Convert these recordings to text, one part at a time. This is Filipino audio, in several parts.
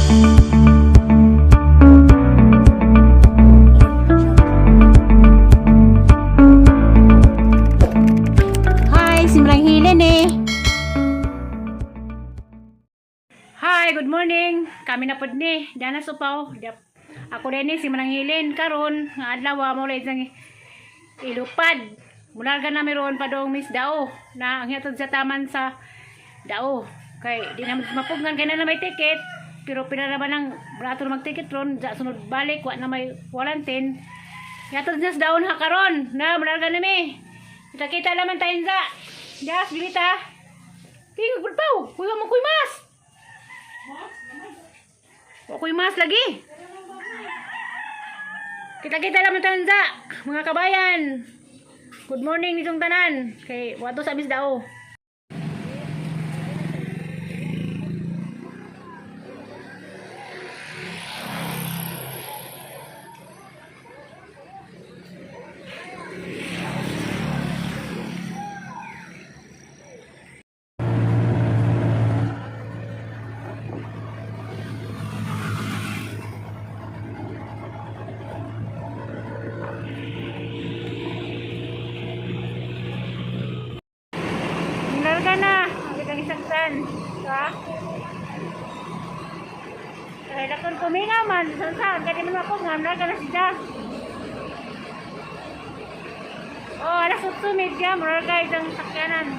Hi, good morning. Kami na pod ni Dana Supaw. Ako din si Mananghilin karon nga adlaw mo lay sang ilupad. Mularga na meron pa dong Miss Dao na ang hatod sa taman sa Dao. Kay di na mapugnan kay na may ticket, pero pinaraman ng brato mag-ticket ron sa sunod balik wa na may quarantine. Hatod na sa Dao na karon na mularga na mi. Kita naman tayo sa. Yes, bilita. Tingog pulpaw. Kuya mo kuy mas. Kuy mas lagi. Kita naman tayo sa mga kabayan. Good morning nitong tanan. Kay wato sa Miss Dao. Ka na, ang isang tan, ha? Ay, lakon kuminga man, saan, kaya man ako, ngamla ka na siya. Oh, alas 8 media, mura ka isang sakyanan.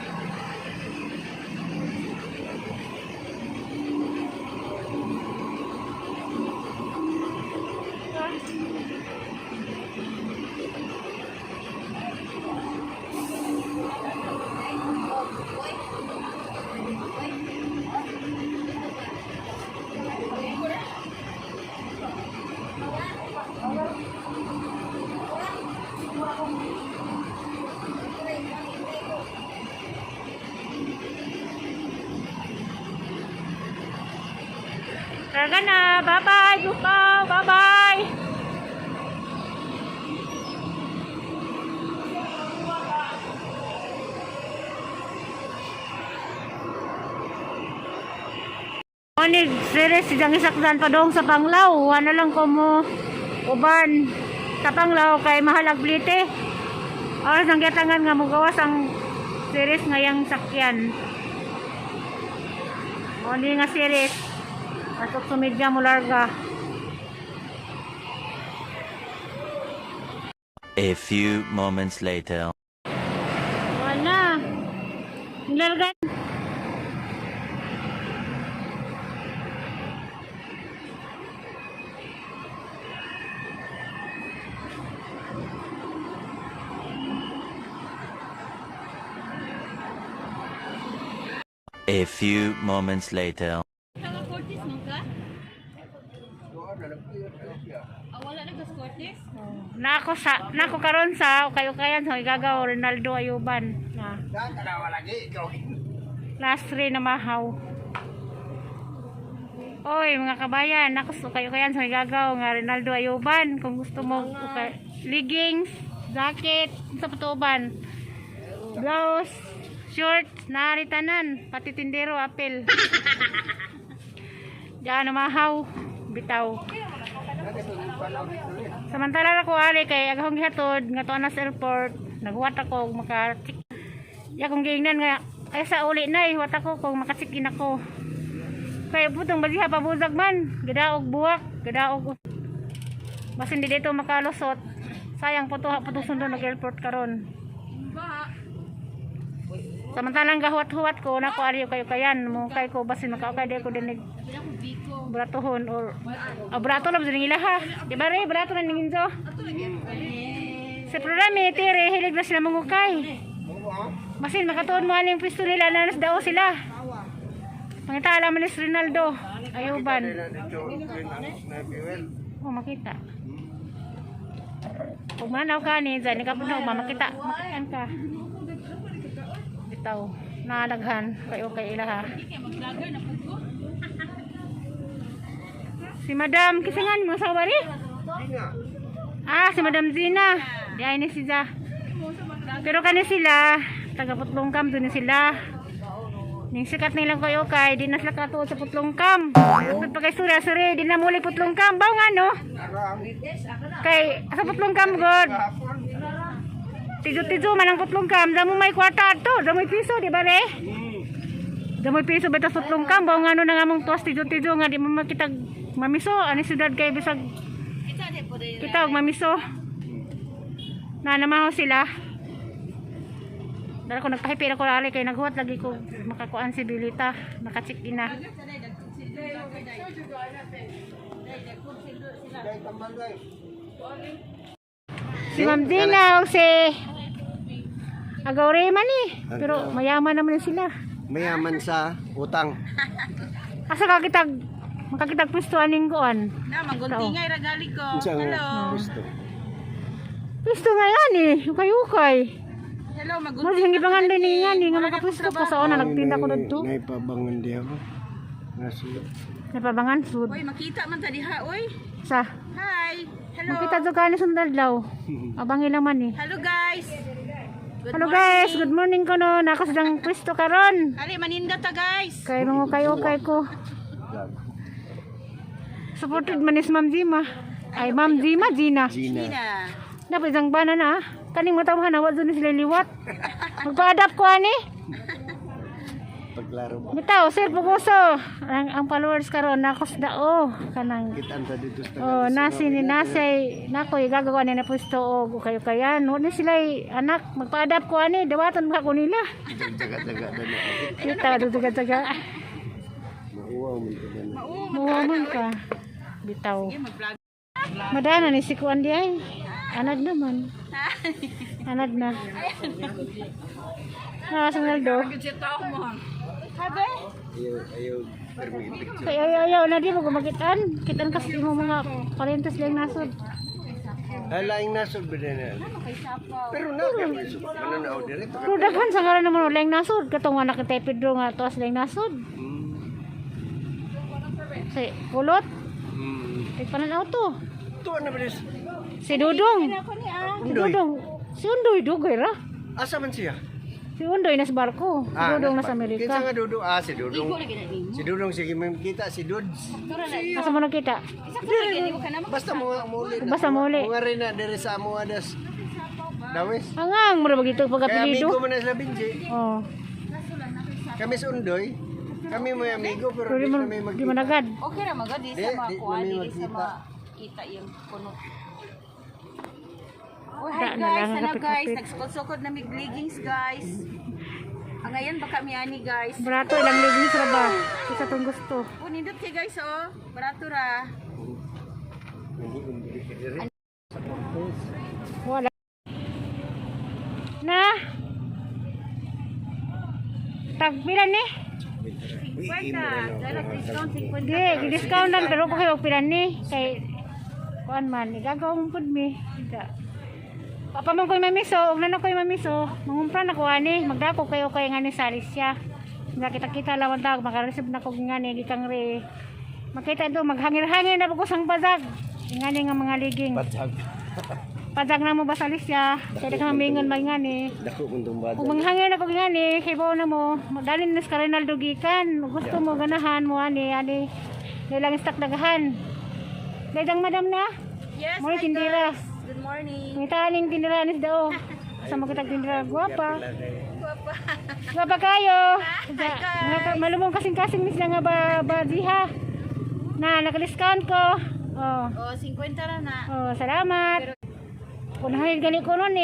Tara na, bye-bye, Bukaw, bye-bye. Manig series sidang isakdan pa dong sa Panglaw. Wala lang ko mo uban sa Panglaw kay mahalag blite. Oras ang gitangan nga mugawas ang series ngayang sakyan. Oni nga series. Asok sa media mo larga. A few moments later. Wala. Nilargan. A few moments later. Nako karon sa kayo-kayan sa igagaw Ronaldo Ayuban na. Last 3 na mahaw. Oy mga kabayan, nako kayo-kayan sa igagaw nga Ronaldo Ayuban kung gusto mo leggings, jacket, sa patuban. Blouse, short, naritanan, pati tindero apel. Diyan na mahaw, bitaw. Samantala ako ali kay agahong hatod nga tuwa na sa airport naghuwat ako maka-check ya kung giingnan nga ay sa uli na ihuwat ako kung makasikin ako kay putong baliha pabuzag man gadaog buwak gadaog basin di dito makalusot sayang puto sundo nag airport karon samantalang gahuwat-huwat ko na ko ali kayo kayan mo kay ko basin makaugay di ko dinig bratohon or brato na biding ilaha di ba re brato na ninginjo sa programa tire hilig na sila mangukay basin makatuon mo aning pwesto nila na nasdao sila pangitala man ni Ronaldo Ayuban oh makita kung manaw ka ni dyan ikapunaw makita makitaan ka bitaw nalaghan kayo kay ilaha si Madam kisingan mo sa wari? Si Madam Zina. Di ay ni siya. Pero kani sila taga Putlong Camp doon sila. Ning sikat nilang kayo kay di na sila katuod sa putlong kam. Pagkay suri di na muli putlong kam baw nga no. Kay sa putlong kam god. Tijo man ang putlong kam, damo may kwarta to, damo piso di ba re? Damo piso beta putlong kam baw nga no nang among tuwas tijo nga di mo makitag mamiso ani sudad kay bisag kita og mamiso. Na namaho sila. Dala ko nagpahipil ako lali kay naghuwat lagi ko makakuan si Bilita, naka-check in na. Si Ma'am Dina o si Agaw man pero mayaman naman sila. Mayaman sa utang. Asa ka kitag makakitag pwesto aning kuan? Na maguntingay ra gali ko. Unsa nga Hello. gusto? Pwesto nga yan ukay-ukay. Hello, Mo magunting. sing gibangan din ni nga ni nga makapwesto ko sa una nagtinda ko dito. Naipabangan di ako. Nasulo. Napabangan sud. Oy, makita man ta diha, oy. Sa Hi. Hello. makita to kanis sundadlaw. Abangin lang man Hello guys. Good Hello morning. guys, good morning ko no. Nakas dang pwesto karon. Ali maninda ta guys. Kay mga ukay-ukay ko. Supported man is Ma'am Zima. Ay Ma'am Zima, Gina. Gina. Gina. Dapat isang banana kaning matawhan na wala sila liwat. Magpa-adapt ko ani. Paglaro ba? Bitaw, sir puguso. Ang followers karon nakos dao kanang Kitaan ta dito sa oh nasi ni nasay nako igagawa ni na pwesto og kayo kayan. Wala sila anak magpa-adapt ko ani dawatan ka ko nila. Jaga-jaga na na. Kita duga-duga. Mauwaw man ka na. Muwa man ka. Bitaw. Mag-vlog. Madana ni si kuan di ay. Anad naman. Anad na. Sunaldo. Habe. Ayaw permi picture. Kaya ayaw na di mo gumagitan. Kitan kasi mo mga parentos lang nasod. Laing nasod ba na? Pero na mananaw diri to. Pero daghan sa ngalan naman lang nasod. Katong anak ni Pedro nga tuwas lang nasod. Si kulot. Pananaw to. Tuwa na ba dis? Si Dudong. Si Undoy. Dudong. Si Undoy dugay ra. Asa man siya? Si Undoy nas barko. Si Dudong nas Kinsa Amerika. nga Dudong? Si Dudong. Si Dudong sige man kita si Duds. Asa mo nakita? Basta mo muli. Basta muli. Mga rin na diri sa amo adas. Dawis. Angang mo na bagito Kaya amigo pagapilido. man na sila Binji. Oh. Kami sa Undoy. Kami may amigo pero Pero di di mo kami di mo nagad. Okay ra magad di Di, sa mga di kuan kami di sa magkita. mga kita yung puno. Oh, Da hi na guys, lang, ano guys, kapit-kapit. nagsukod-sukod na mig leggings guys. Ang ngayon baka mi ani guys. Barato ilang linis ra ba? Isa tong gusto. Oh, nindot kay guys oh. Barato ra. Wala. Na. Tagpilan ni. Di, discount lang pero pa kayo pilan ni kay kuan man igagawon pud mi. Papa man koy mamiso, ug nana koy mamiso, mangumpra na ko ani, magdako kayo kay ngani sa Alicia. Nga kita-kita lawan tag maka-receive na ko ngani gikang re. Makita do maghangir-hangir na ko sang bazag. Ngani nga mga liging. Padzag na mo ba sa Alicia? Kaya ka mamingon magngani. Dako kung tumbad. Kung manghangin na ko ngani, hibaw na mo. Dalin na sa Rinaldo gikan. Gusto mo ganahan mo ani Nilang stock dagahan. Dagang madam na. Yes, Morning, hi tindira. guys. Good morning. May taning tindira nis daw. Sama kita tindira guwapa. Guwapa kayo. Malumong kasing-kasing nis nga ba diha. Na naka-discount ko. Oh. Oh, 50 ra na. Oh, salamat. Kung nahil gani ko nun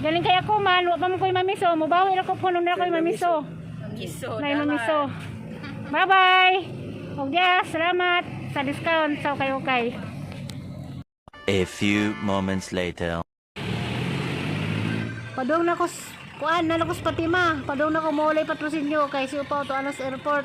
galing kaya ko man, wa pa mo ko'y mamiso. Mubawi na ko puno na ko'y mamiso. Giso. Na mamiso. Bye-bye. Og salamat sa discount sa ukay-ukay. A few moments later. Padong na ko kuan na ko sa Fatima. Padong na ko molay patrosinyo kay si Upaw to alas airport.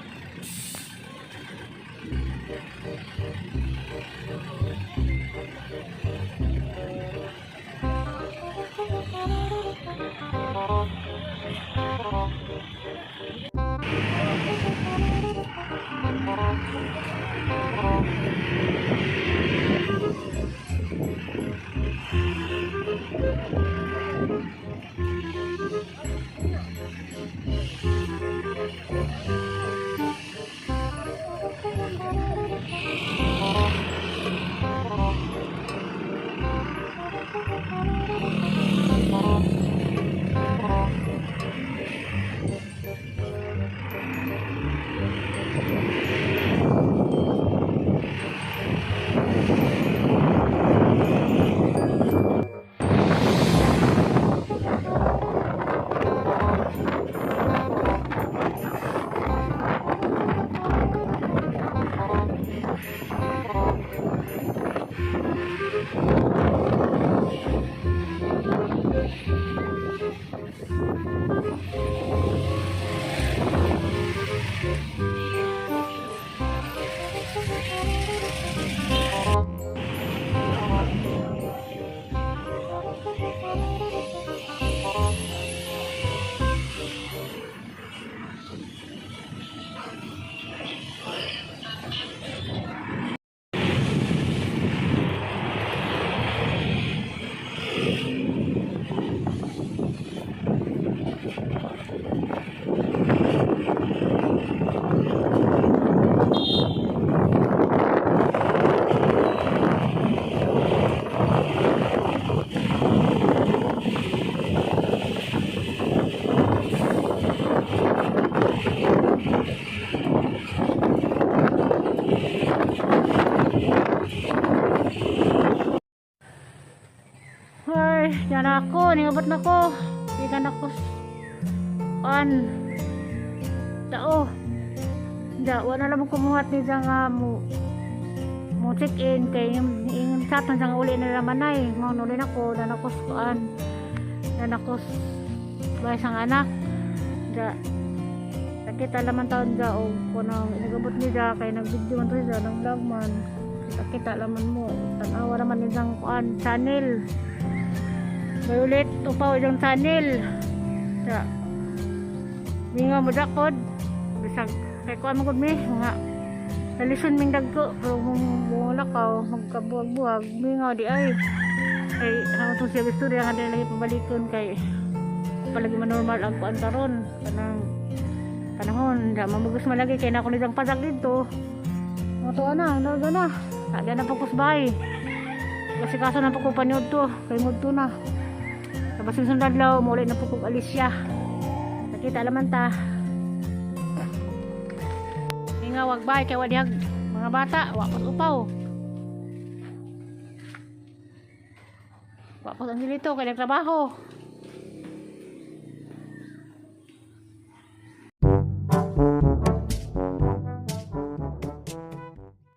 Yan ako, ningabot na ko. Ikan ako. Tao. Wala naman kumuhat ni Zang mo check in kay yung satan sang uli na naman ay nuli na ko nanakos bay sang anak da nakita laman taon da o kunang nagabot ni da kay nagvideo man to siya nang vlog man nakita laman mo tanawa naman ni Zang channel Violet upaw yung channel da minga mo dakod bisag kay kuan mo gud mi nga nalison ming dagko pero kung lakaw magkabuwag-buwag mingaw di ay hanggang to siya gusto rin nga lagi pabalikon kay palagi manormal ang kuan karon kanang panahon da mamugos malagi kay na ako nidang pasag dito mga tuwa na naga na ada na pagkusbay kasi kaso na pagkupanyod to kay mudto na tapos yung sundadlaw muli na pagkup Alicia nakita laman ta nga wagbay kay wadihag mga bata wapos upaw wapos ang dilito kay nagtrabaho